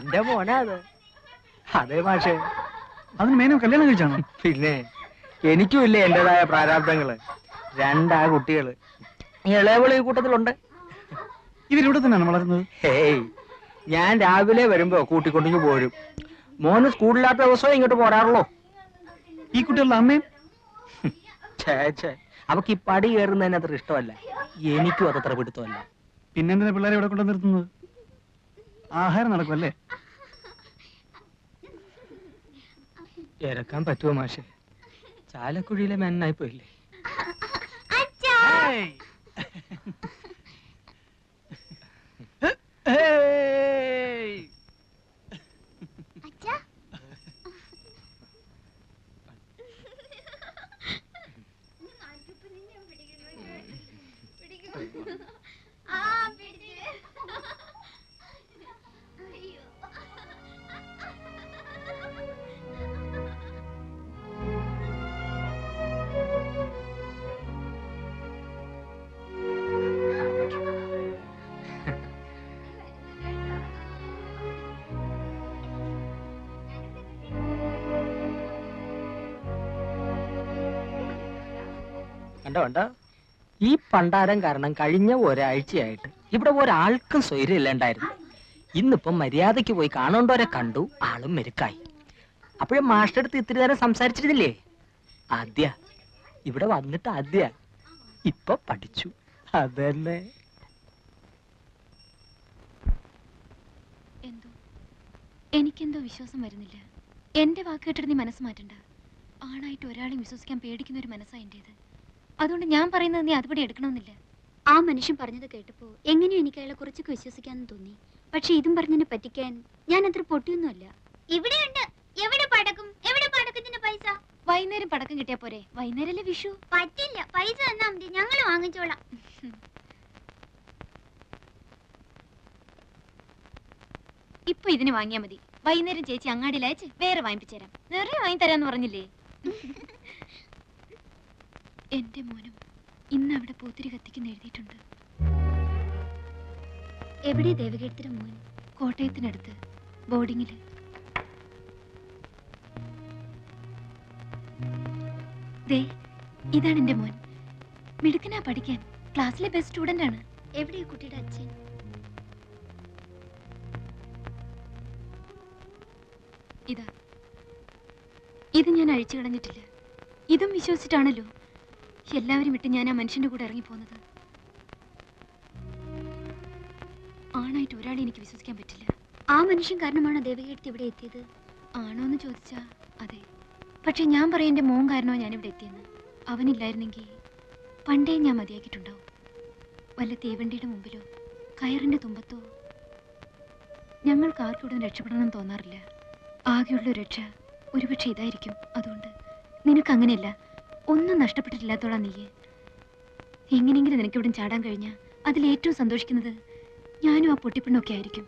എന്റെ മോനാ അത്. അതെ മാഷേ. അതിന് മേനോ കല്യാണം കഴിച്ചാണോ? പിന്നെ എനിക്കും ഇല്ലേ എന്റേതായ പ്രാരാബ്ദങ്ങള്. 2 കുട്ടികള്. ഇളയവള് ഈ കൂട്ടത്തിലുണ്ട്. ഇവരിവിടെ തന്നെയാണ് വളരുന്നത്? ഹേയ്, ഞാൻ രാവിലെ വരുമ്പോ കൂട്ടിക്കൊണ്ടിങ്ങ് പോരും. മോന് സ്കൂളില്ലാത്ത ദിവസവും ഇങ്ങോട്ട് പോരാറുള്ളൂ. ഈ കുട്ടികളുടെ അമ്മയും? ഛേ, അവക്ക് ഈ പടി കയറുന്നതിന് അത്ര ഇഷ്ടമല്ല. എനിക്കും അതത്ര പിടുത്തമല്ല. പിന്നെന്തിനാ പിള്ളേരെ ഇവിടെ കൊണ്ടു നിർത്തുന്നത്? ആഹാരം നടക്കുമല്ലേ? ഇറക്കാൻ പറ്റുമോ മാഷെ? ചാലക്കുഴിയിലെ മെന്നായി പോയില്ലേ? കണ്ടോ, ഈ പണ്ടാരം കാരണം കഴിഞ്ഞ ഒരാഴ്ചയായിട്ട് ഇവിടെ ഒരാൾക്കും സ്വൈര്യം ഇല്ലാണ്ടായിരുന്നു. ഇന്നിപ്പം മര്യാദയ്ക്ക് പോയി കാണേണ്ടവരെ കണ്ടു, ആളും മെരുക്കായി. അപ്പോഴും മാസ്റ്റർ അടുത്ത് ഇത്തിരി നേരം സംസാരിച്ചിരുന്നില്ലേ? ഇവിടെ വന്നിട്ട് ഇപ്പൊ പഠിച്ചു. അതല്ലേ എനിക്കെന്തോ വിശ്വാസം വരുന്നില്ല. എന്റെ വാക്ക് കേട്ടിട്ട് നീ മനസ്സ് മാറ്റണ്ട. ആണായിട്ട് ഒരാളെയും വിശ്വസിക്കാൻ പേടിക്കുന്ന ഒരു മനസ്സാ എന്റേത്. അതുകൊണ്ട് ഞാൻ പറയുന്നത് നീ അതുപടി എടുക്കണമെന്നില്ല. ആ മനുഷ്യൻ പറഞ്ഞത് കേട്ടപ്പോ എങ്ങനെയോ എനിക്ക് അയാളെ കുറച്ചൊക്കെ വിശ്വസിക്കാന്ന് തോന്നി. പക്ഷെ ഇതും പറഞ്ഞതിനെ പറ്റിക്കാൻ ഞാൻ അത്ര പൊട്ടിയൊന്നുമല്ല. ഇവിടെയുണ്ട്. എവിടെ പടക്കും? എവിടെ പടക്കത്തിന്റെ പൈസ? വൈകുന്നേരം പടക്കം കിട്ടിയാ പോരെ? വൈകുന്നേരല്ലേ വിഷു. പറ്റില്ല, പൈസ തന്നാ മതി, ഞങ്ങൾ വാങ്ങിച്ചോളാം. ഇപ്പൊ ഇതിന് വാങ്ങിയാ മതി. വൈകുന്നേരം ചേച്ചി അങ്ങാടിയിൽ അയച്ച് വേറെ വാങ്ങിപ്പിച്ചേരാം. നിറയെ വാങ്ങി തരാന്ന് പറഞ്ഞില്ലേ? എന്റെ മോനും ഇന്ന് അവിടെ പൂത്തിരി കത്തിക്കുന്ന എഴുതിയിട്ടുണ്ട്. എവിടെ ദേവകീർത്തിയുടെ മോൻ? കോട്ടയത്തിനടുത്ത് ബോർഡിങ്ങില്. ദേ, ഇതാണ് എന്റെ മോൻ. മിടുക്കനാ പഠിക്കാൻ. ക്ലാസ്സിലെ ബെസ്റ്റ് സ്റ്റുഡന്റ് ആണ്. എവിടെ കുട്ടിയുടെ അച്ഛൻ? ഇതാ, ഇത് ഞാൻ അഴിച്ചു കളഞ്ഞിട്ടില്ല. ഇതും വിശ്വസിച്ചിട്ടാണല്ലോ എല്ലാവരും വിട്ട് ഞാൻ ആ മനുഷ്യന്റെ കൂടെ ഇറങ്ങിപ്പോന്നത്. ആണായിട്ട് ഒരാളെ എനിക്ക് വിശ്വസിക്കാൻ പറ്റില്ല. ആ മനുഷ്യൻ കാരണമാണോ ദേവകീർത്തി ഇവിടെ എത്തിയത്? ആണോ എന്ന് ചോദിച്ചാ അതെ. പക്ഷെ ഞാൻ പറയാം എന്റെ മോൻ കാരണോ ഞാനിവിടെ എത്തിയെന്ന്. അവനില്ലായിരുന്നെങ്കിൽ പണ്ടേ ഞാൻ മതിയാക്കിയിട്ടുണ്ടാവും. വല്ല തീവണ്ടിയുടെ മുമ്പിലോ കയറിന്റെ തുമ്പത്തോ. ഞങ്ങൾക്ക് ആർക്കും ഇവിടെ രക്ഷപ്പെടണമെന്ന് തോന്നാറില്ല. ആകെയുള്ള രക്ഷ ഒരുപക്ഷെ ഇതായിരിക്കും. അതുകൊണ്ട് നിനക്ക് അങ്ങനെയല്ല, ഒന്നും നഷ്ടപ്പെട്ടിട്ടില്ലാത്തോളാം നീയെ. എങ്ങനെയെങ്കിലും നിനക്ക് ഇവിടെ ചാടാൻ കഴിഞ്ഞാൽ അതിലേറ്റവും സന്തോഷിക്കുന്നത് ഞാനും ആ പൊട്ടിപ്പെണ്ണൊക്കെ ആയിരിക്കും.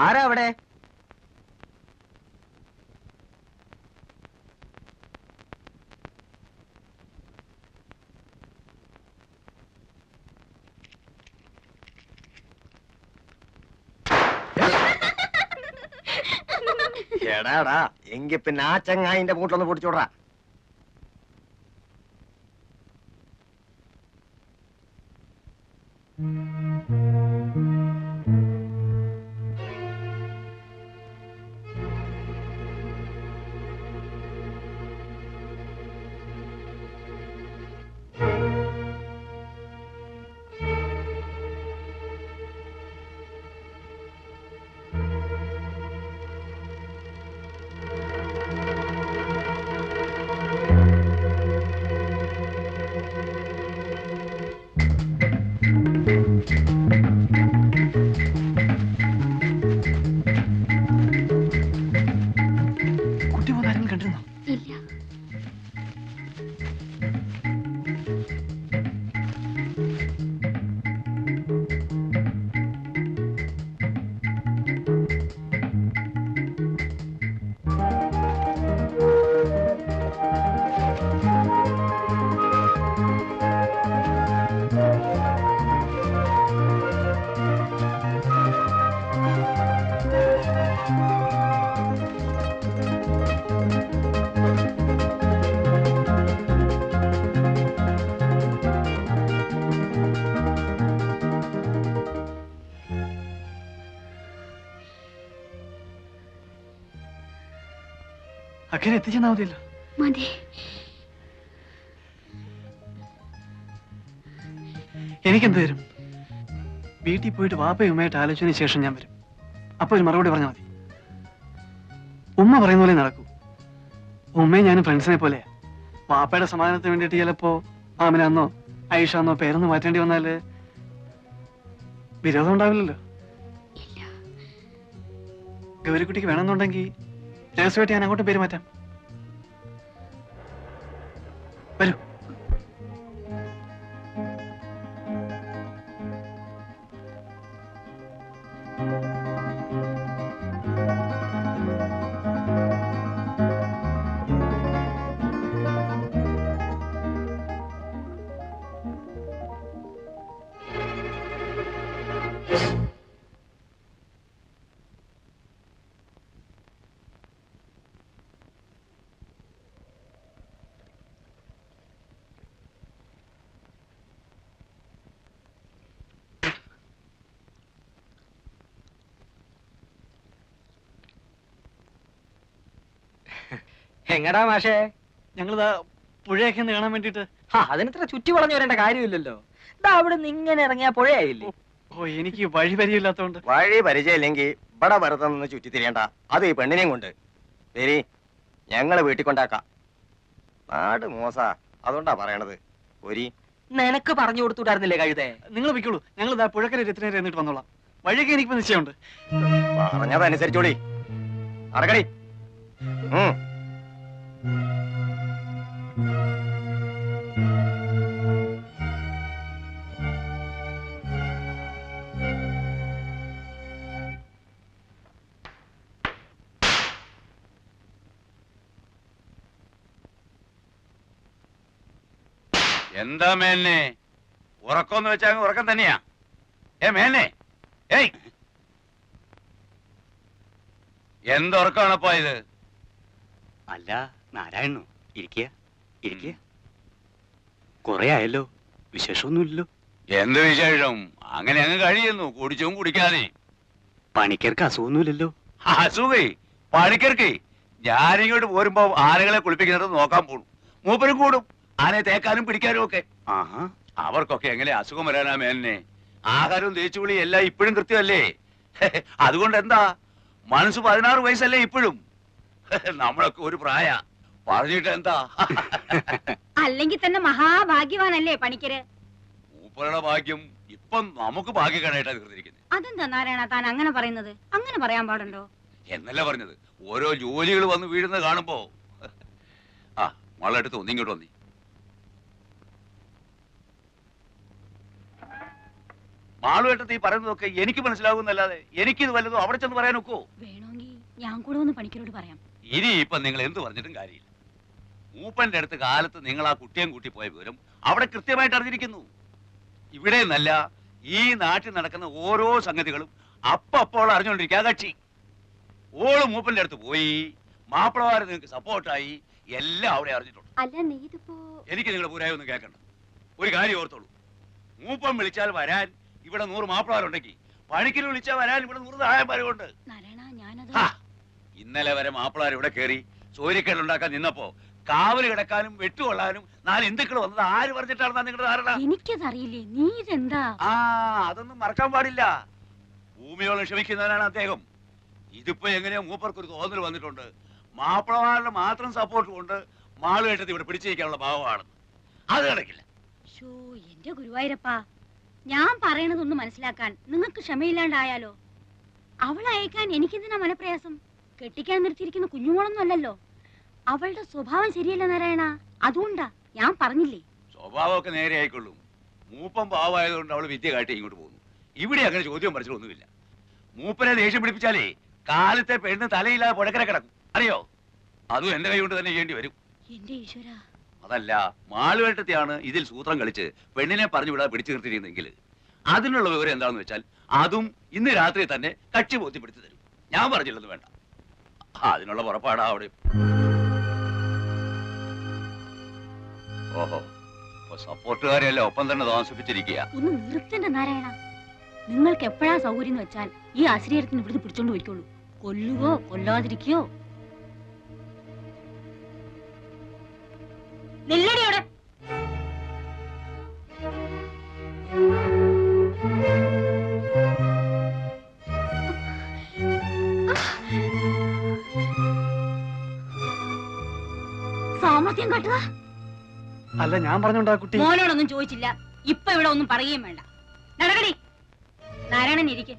ആരാ അവിടെ? എടാടാ, എങ്കി പിന്നെ ആ ചങ്ങായിന്റെ മൂട്ടിലൊന്ന് പൊടിച്ചോടാ. അക്കരെ എത്തിച്ചെന്നാ മതിയല്ലോ. മതി. എനിക്കെന്ത് തരും? വീട്ടിൽ പോയിട്ട് വാപ്പയും ഉമ്മയായിട്ട് ആലോചിച്ചതിന് ശേഷം ഞാൻ വരും. അപ്പൊ ഒരു മറുപടി പറഞ്ഞാൽ മതി. ഉമ്മ പറയുന്ന പോലെ നടക്കൂ. ഉമ്മയും ഞാനും ഫ്രണ്ട്സിനെ പോലെയാ. വാപ്പയുടെ സമാധാനത്തിന് വേണ്ടിയിട്ട് ചിലപ്പോ ആമിനാന്നോ ഐഷാന്നോ പേരൊന്ന് മാറ്റേണ്ടി വന്നാല് വിരോധം ഉണ്ടാവില്ലല്ലോ. ഗൗരിക്കുട്ടിക്ക് വേണമെന്നുണ്ടെങ്കിൽ രഹസ്യമായിട്ട് ഞാൻ അങ്ങോട്ട് പേര് മാറ്റാം. വരൂ. എങ്ങടാ മാഷേ? ഞങ്ങളിതാ പുഴയൊക്കെ ഒന്ന് കാണാൻ വേണ്ടിട്ട്. അതിനിത്ര ചുറ്റി വളഞ്ഞു വരേണ്ട കാര്യമില്ലല്ലോ. ഇതാ അവിടെ നിന്ന് ഇങ്ങനെ ഇറങ്ങിയ പുഴയായില്ലേ? ഓ, എനിക്ക് വഴി പരിചയമില്ലാത്തോണ്ട്. വഴി പരിചയമില്ലെങ്കിൽ ഇവിടെ വെറുതെ നിന്ന് ചുറ്റി തിരിയണ്ട. അത് ഈ പെണ്ണിനെയും കൊണ്ട് വരി, ഞങ്ങള് വീട്ടിൽ കൊണ്ടാക്കാം. നാട് മോശ, അതുകൊണ്ടാ പറയണത്. ഒരി നിനക്ക് പറഞ്ഞു കൊടുത്തുണ്ടായിരുന്നില്ലേ കഴുതേ? നിങ്ങൾ വെക്കുള്ളൂ. ഞങ്ങൾ ഇതാ പുഴക്കര എത്തുന്നേരം എന്നിട്ട് വന്നോളാം. വഴിയൊക്കെ എനിക്കിപ്പോ നിശ്ചയമുണ്ട്. പറഞ്ഞതനുസരിച്ചോളി. അടക്കടി. എന്താ മേന്നെ ഉറക്കമെന്ന് വെച്ചാ ഉറക്കം തന്നെയാ? മേന്നെ, ഏയ്, എന്തുറക്കമാണപ്പോ ഇത്? അല്ല നാരായണു, ഇരിക്കുക ഇരിക്കുക. കൊറേ ആയല്ലോ, വിശേഷമൊന്നുമില്ലല്ലോ. എന്ത് വിശേഷം? അങ്ങനെ അങ്ങ് കഴിയുന്നു, കുടിച്ചും കുടിക്കാതെ. പണിക്കർക്ക് അസുഖമൊന്നുമില്ലല്ലോ? അസുഖേ പണിക്കർക്ക്? ഞാനിങ്ങോട്ട് പോരുമ്പോ ആനകളെ കുളിപ്പിക്കുന്നത് നോക്കാൻ പോണു. മൂപ്പരും കൂടും ആനയെ തേക്കാനും പിടിക്കാനും ഒക്കെ. ആഹാ, അവർക്കൊക്കെ എങ്ങനെ അസുഖം വരാനാ മേന്നെ? ആഹാരവും തേച്ചുകുളി എല്ലാം ഇപ്പോഴും കൃത്യമല്ലേ? അതുകൊണ്ട് എന്താ, മനസ്സ് 16 വയസ്സല്ലേ ഇപ്പോഴും? നമ്മളൊക്കെ ഒരു പ്രായ പറഞ്ഞിട്ട് എന്താ? അല്ലെങ്കിൽ തന്നെ മഹാഭാഗ്യവാനല്ലേ പണിക്കര്? മൂപ്പരുടെ ഭാഗ്യം ഇപ്പം നമുക്ക് ഭാഗ്യക്കാനായിട്ടാ തീർന്നിരിക്കുന്നത്. അതെന്താ നാരായണ താൻ അങ്ങനെ പറയുന്നത്? അങ്ങനെ പറയാൻ പാടുണ്ടോ? എന്നല്ല പറഞ്ഞത്, ഓരോ ജോലികൾ വന്ന് വീഴുന്നത് കാണുമ്പോ. ആ മകളെടുത്ത് ഒന്നിങ്ങോട്ട് വന്നി. മാളുവേട്ടത്ത് ഈ പറയുന്നതൊക്കെ എനിക്ക് മനസ്സിലാകുന്നല്ലാതെ എനിക്കിത് വല്ലതും അവിടെ ചെന്ന് പറയാൻ ഒക്കോ? വേണമെങ്കിൽ ഞാൻ കൂടെ ഒന്ന് പണിക്കരോട് പറയാം. ഇനി ഇപ്പൊ നിങ്ങൾ എന്ത് പറഞ്ഞിട്ടും കാര്യമില്ല. മൂപ്പന്റെ അടുത്ത് കാലത്ത് നിങ്ങൾ ആ കുട്ടിയും കൂട്ടി പോയ വിവരം അവിടെ കൃത്യമായിട്ട് അറിഞ്ഞിരിക്കുന്നു. ഇവിടെ നിന്നല്ല, ഈ നാട്ടിൽ നടക്കുന്ന ഓരോ സംഗതികളും അപ്പോൾ അറിഞ്ഞുകൊണ്ടിരിക്കുക കക്ഷി. ഓള് മൂപ്പന്റെ അടുത്ത് പോയി, മാപ്പിളമാര് നിങ്ങൾക്ക് സപ്പോർട്ടായി, എല്ലാം അവിടെ അറിഞ്ഞിട്ടുണ്ട്. അല്ല നീ ഇതിപ്പോ... എനിക്ക് നിങ്ങളുടെ പൂരായി ഒന്നും കേൾക്കണ്ട. ഒരു കാര്യം ഓർത്തോളൂ, മൂപ്പൻ വിളിച്ചാൽ വരാൻ ഇവിടെ 100 മാപ്പിളമാരുണ്ടെങ്കിൽ പണിക്കര് വിളിച്ചാൽ വരാൻ ഇവിടെ 100 സഹായന്മാരുണ്ട്. ഇന്നലെ വരെ മാപ്പിളമാർ ഇവിടെ കയറി സൂര്യക്കേടുണ്ടാക്കാൻ നിന്നപ്പോ കാവല് കിടക്കാനും വെട്ടുകൊള്ളാനും 4 ഹിന്ദുക്കൾ വന്നത് ആര് പറഞ്ഞിട്ടാണെന്നാ നിങ്ങളുടെ ധാരണ? എനിക്കതറിയില്ലേ, നീ ഇതെന്താ? അതൊന്നും മറക്കാൻ പാടില്ല. ഭൂമിയോളം ക്ഷമിക്കുന്നവനാണ് അദ്ദേഹം. ഇതിപ്പോ എങ്ങനെയോ മൂപ്പർക്കൊരു തോന്നൽ വന്നിട്ടുണ്ട്, മാപ്പിളമാരുടെ മാത്രം സപ്പോർട്ട് കൊണ്ട് മാളുകെട്ടത് ഇവിടെ പിടിച്ചിരിക്കാനുള്ള ഭാവമാണ്. അത് നടക്കില്ല. എന്റെ ഗുരുവായൂരപ്പാ, ഞാൻ പറയണതൊന്നും മനസ്സിലാക്കാൻ നിങ്ങൾക്ക് ക്ഷമയില്ലാണ്ടായാലോ? അവളെ അയക്കാൻ എനിക്കെന്തിനാ മനപ്രയാസം? കെട്ടിക്കാൻ നിർത്തിയിരിക്കുന്ന കുഞ്ഞുമോളൊന്നും അല്ലല്ലോ. അവളുടെ സ്വഭാവം ശരിയല്ല നാരായണ, അതുകൊണ്ടാ ഞാൻ പറഞ്ഞില്ലേ. സ്വഭാവമൊക്കെ നേരെ ആയിക്കൊള്ളും. മൂപ്പം പാവമായതുകൊണ്ട് അവള് വിദ്യ കാട്ടി ഇങ്ങോട്ട് പോകുന്നു. ഇവിടെ അങ്ങനെ ചോദ്യം പഠിച്ചിട്ടൊന്നുമില്ല. മൂപ്പനെ ദേഷ്യം പിടിപ്പിച്ചാലേ കാലത്തെ പെണ്ണ് തലയില്ലാതെ പുഴക്കര കിടക്കും, അറിയോ? അതും എന്റെ കൈ കൊണ്ട് തന്നെ ചെയ്യേണ്ടി വരും. എന്റെ ഈശ്വര, അതല്ല, മാളുവേട്ടത്തെയാണ് ഇതിൽ സൂത്രം കളിച്ച് പെണ്ണിനെ പറഞ്ഞു വിടാതെ പിടിച്ചു നിർത്തിയിരുന്നെങ്കിൽ അതിനുള്ള വിവരം എന്താണെന്ന് വെച്ചാൽ അതും ഇന്ന് രാത്രി തന്നെ കക്ഷി ബോധ്യപ്പെടുത്തി തരും. ഞാൻ പറഞ്ഞില്ലെന്ന് വേണ്ട, അതിനുള്ള പുറപ്പാടാ അവിടെ. ഓഹോ, ഇപ്പൊ സപ്പോർട്ടുകാരെയല്ല ഒപ്പം തന്നെ താമസിപ്പിച്ചിരിക്കുക. ഒന്ന് നിർത്തണ്ട നാരായണ. നിങ്ങൾക്ക് എപ്പോഴാ സൗകര്യം എന്ന് വെച്ചാൽ ഈ അശ്രീരത്തിന് ഇവിടുന്ന് പിടിച്ചോണ്ട് പോയിക്കോളൂ. കൊല്ലുകയോ കൊല്ലാതിരിക്കയോ. നില്ലടി അവിടെ. സാമർത്ഥ്യം കാട്ടുക. അല്ല ഞാൻ പറഞ്ഞോണ്ടാ കുട്ടി. മോനോടൊന്നും ചോദിച്ചില്ല, ഇപ്പൊ ഇവിടെ ഒന്നും പറയുകയും വേണ്ട. നടക്കടി. നാരായണൻ ഇരിക്കെ.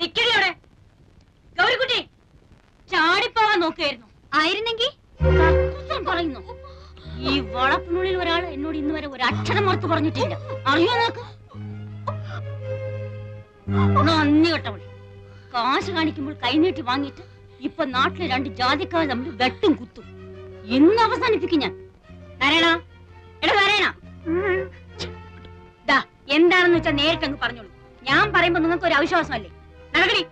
നിക്കടി അവിടെ. ഗൗരിക്കുട്ടി ചാടിപ്പോവാൻ നോക്കുകയായിരുന്നു. ആയിരുന്നെങ്കിൽ പറയുന്നു. ഈ വളപ്പിനുള്ളിൽ ഒരാൾ എന്നോട് ഇന്ന് വരെ ഒരു അക്ഷരം ഓർത്ത് പറഞ്ഞിട്ടില്ല. അറിയോ നോക്ക്. നന്ദി കേട്ടവളി. കാശ് കാണിക്കുമ്പോൾ കൈനീട്ടി വാങ്ങിയിട്ട് ഇപ്പൊ നാട്ടിലെ 2 ജാതിക്കാർ തമ്മിൽ വെട്ടും കുത്തും. ഇന്ന് അവസാനിപ്പിക്കും ഞാൻ. നാരായണ, എടാ നാരായണ, എന്താണെന്ന് വെച്ചാൽ നേരിട്ടങ്ങ് പറഞ്ഞോളൂ. ഞാൻ പറയുമ്പോ നിങ്ങൾക്ക് ഒരു അവിശ്വാസമല്ലേ? നടക്കടി.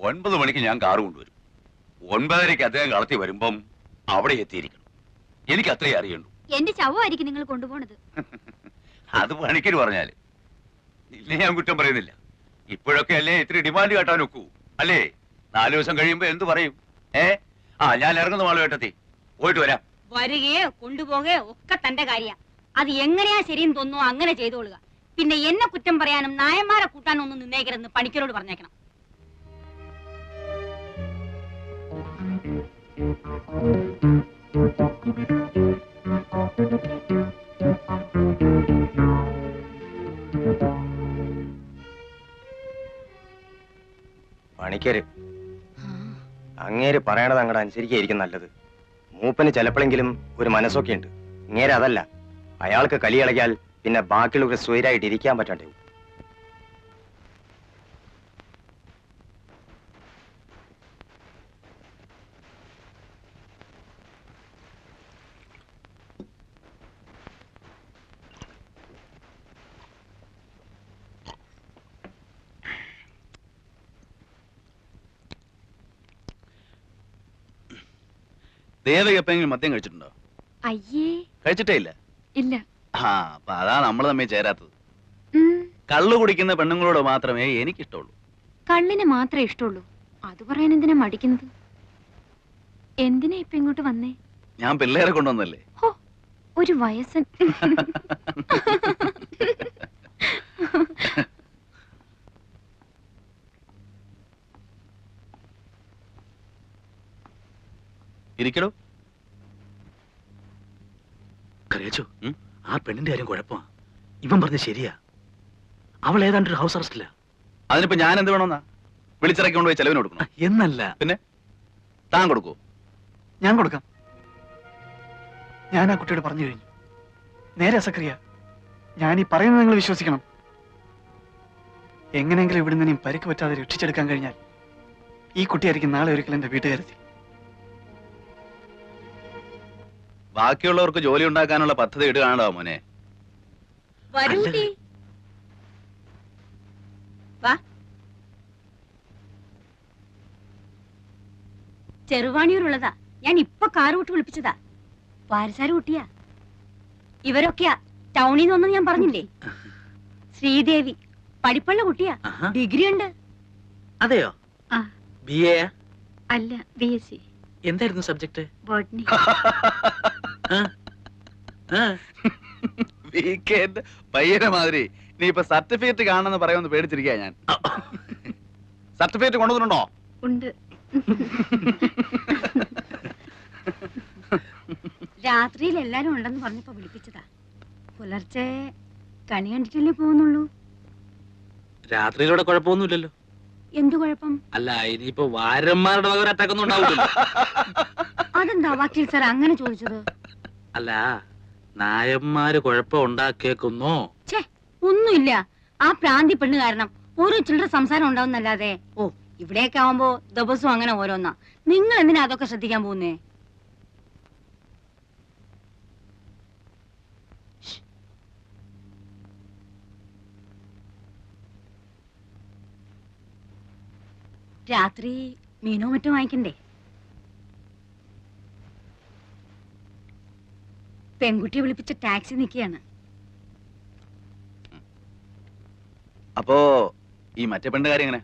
ഒൻപത് മണിക്ക് ഞാൻ കാറ് കൊണ്ടുവരും. 9:30 അദ്ദേഹം കളത്തി വരുമ്പം അവിടെ എത്തിയിരിക്കണം. എനിക്ക് അത്രേ അറിയണ്ടു. എന്റെ ശവമായിരിക്കും നിങ്ങൾ കൊണ്ടുപോണത്. അത് പണിക്കര് പറഞ്ഞാല് ഇല്ലേ, ഞാൻ കുറ്റം പറയുന്നില്ല. ഇപ്പോഴൊക്കെ അല്ലേ ഇത്തിരി ഡിമാൻഡ് കാട്ടാൻ ഒക്കൂ, അല്ലേ? 4 ദിവസം കഴിയുമ്പോ എന്ത് പറയും? ഞാൻ ഇറങ്ങുന്ന മാളുവേട്ടത്തി, പോയിട്ട് വരാം. വരികയോ കൊണ്ടുപോകുകയോ ഒക്കെ തന്റെ കാര്യ. അത് എങ്ങനെയാ ശരിയെന്ന് തോന്നുന്നു അങ്ങനെ ചെയ്തോളുക. പിന്നെ എന്നെ കുറ്റം പറയാനും നായന്മാരെ കൂട്ടാനും ഒന്നും നിന്നേക്കരുതെന്ന് പണിക്കരോട് പറഞ്ഞേക്കണം. പണിക്കര് അങ്ങേര് പറയണത് അങ്ങോട്ട് അനുസരിക്കായിരിക്കും നല്ലത്. മൂപ്പന് ചിലപ്പോഴെങ്കിലും ഒരു മനസ്സൊക്കെ ഉണ്ട്. ഇങ്ങേര് അതല്ല. അയാൾക്ക് കലി കളിയാൽ പിന്നെ ബാക്കിയുള്ളവർ സ്വൈരായിട്ട് ഇരിക്കാൻ പറ്റാണ്ടേ. ദേവക എപ്പോഴെങ്കിലും മദ്യം കഴിച്ചിട്ടുണ്ടോ? അയ്യേ, കഴിച്ചിട്ടേ ഇല്ല. ഇല്ല. അപ്പൊ അതാ നമ്മൾ തമ്മിൽ ചേരാത്തത്. കള്ളു കുടിക്കുന്ന പെണ്ണുങ്ങളോട് മാത്രമേ എനിക്കിഷ്ടമുള്ളൂ. കള്ളിന് മാത്രമേ ഇഷ്ടമുള്ളൂ. അത് പറയാൻ എന്തിനാ മടിക്കുന്നത്? എന്തിനാ ഇപ്പൊ ഇങ്ങോട്ട് വന്നേ? ഞാൻ പിള്ളേരെ കൊണ്ടുവന്നല്ലേ. ഹോ, ഒരു വയസ്സൻ. ഇരിക്കടോ. കറിയച്ചോ, ആ പെണ്ണിന്റെ കാര്യം കുഴപ്പമാ. ഇവൻ പറഞ്ഞ ശരിയാ. അവൾ ഏതാണ്ടൊരു ഹൗസ് അറസ്റ്റില്ല. അതിനിപ്പോ ഞാൻ എന്ത് വേണമെന്നാ? വിളിച്ചിറക്കി കൊണ്ടുപോയി ചെലവിന് കൊടുക്കണം എന്നല്ല. പിന്നെ താൻ കൊടുക്കൂ? ഞാൻ കൊടുക്കാം. ഞാൻ ആ കുട്ടിയോട് പറഞ്ഞു കഴിഞ്ഞു. നേരെ സക്രിയ, ഞാൻ ഈ പറയുന്നത് നിങ്ങൾ വിശ്വസിക്കണം. എങ്ങനെയെങ്കിലും ഇവിടുന്ന് ഇനിയും പരിക്ക് പറ്റാതെ രക്ഷിച്ചെടുക്കാൻ കഴിഞ്ഞാൽ ഈ കുട്ടിയായിരിക്കും നാളെ ഒരിക്കലും എന്റെ വീട്ടുകാരെത്തി. ബാക്കിയുള്ളവർക്ക് ജോലി ഉണ്ടാക്കാനുള്ള പദ്ധതി ഇടുകയാണോ മോനെ? വരൂട്ടി. വാ. ചെറുവാണിയൂരുള്ളതാ. ഞാൻ ഇപ്പൊ കാറ് വിട്ട് വിളിപ്പിച്ചതാ. പാരസാര് കുട്ടിയാ. ഇവരൊക്കെയാ ടൗണിൽ നിന്ന് ഒന്നും ഞാൻ പറഞ്ഞില്ലേ. ശ്രീദേവി പഠിപ്പുള്ള കുട്ടിയാ. ഡിഗ്രി ഉണ്ട്. അതെയോ? ആ. BA? അല്ല, BSc. എന്തായിരുന്നു സബ്ജക്ട്? ബോട്ടണി. വീക്കെൻഡ് പയ്യനെ മാതിരി നീ ഇപ്പൊ സർട്ടിഫിക്കറ്റ് കാണണമെന്ന് പറയുമെന്ന് പേടിച്ചിരിക്കാ ഞാൻ. സർട്ടിഫിക്കറ്റ് കൊണ്ടുവന്നിട്ടുണ്ടോ? ഉണ്ട്. രാത്രിയിൽ എല്ലാരും ഉണ്ടെന്ന് പറഞ്ഞപ്പോ വിളിപ്പിച്ചതാ. പുലർച്ചെ കണി കണ്ടിട്ടല്ലേ പോകുന്നുള്ളൂ. രാത്രിയിലൂടെ കുഴപ്പമൊന്നുമില്ലല്ലോ. എന്തു കുഴപ്പം? അല്ല, ഇനിയിപ്പോ വാരന്മാരുടെ വക അറ്റാക്ക് ഒന്നും ഉണ്ടാവില്ലല്ലോ. അതെന്താ വക്കീൽ സാർ അങ്ങനെ ചോദിച്ചത്? അല്ല, നായന്മാര് കുഴപ്പം ഉണ്ടാക്കിയേക്കുന്നോ? ഛേ, ഒന്നുമില്ല. ആ പ്രാന്തി പെണ്ണ് കാരണം ഓരോ ചില്ലറ സംസാരം ഉണ്ടാവുന്നല്ലാതെ. ഓ, ഇവിടെയൊക്കെ ആവുമ്പോ ദിവസവും അങ്ങനെ ഓരോന്നാ. നിങ്ങൾ എന്തിനാ അതൊക്കെ ശ്രദ്ധിക്കാൻ പോകുന്നേ? രാത്രി മീനോ മറ്റോ വാങ്ങിക്കണ്ടേ? പെൺകുട്ടിയെ വിളിപ്പിച്ച ടാക്സി നിൽക്കുകയാണ്. അപ്പോ ഈ മറ്റേ പെണ്ണ് കാര്യം എങ്ങനെ?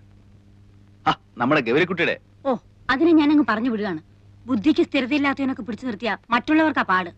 ആ, നമ്മുടെ ഗൗരിക്കുട്ടിയുടെ. ഓ, അതിനെ ഞാനങ്ങ് പറഞ്ഞു വിടുകയാണ്. ബുദ്ധിക്ക് സ്ഥിരതയില്ലാത്തവനൊക്കെ പിടിച്ചു നിർത്തിയാ മറ്റുള്ളവർക്കാ പാട്.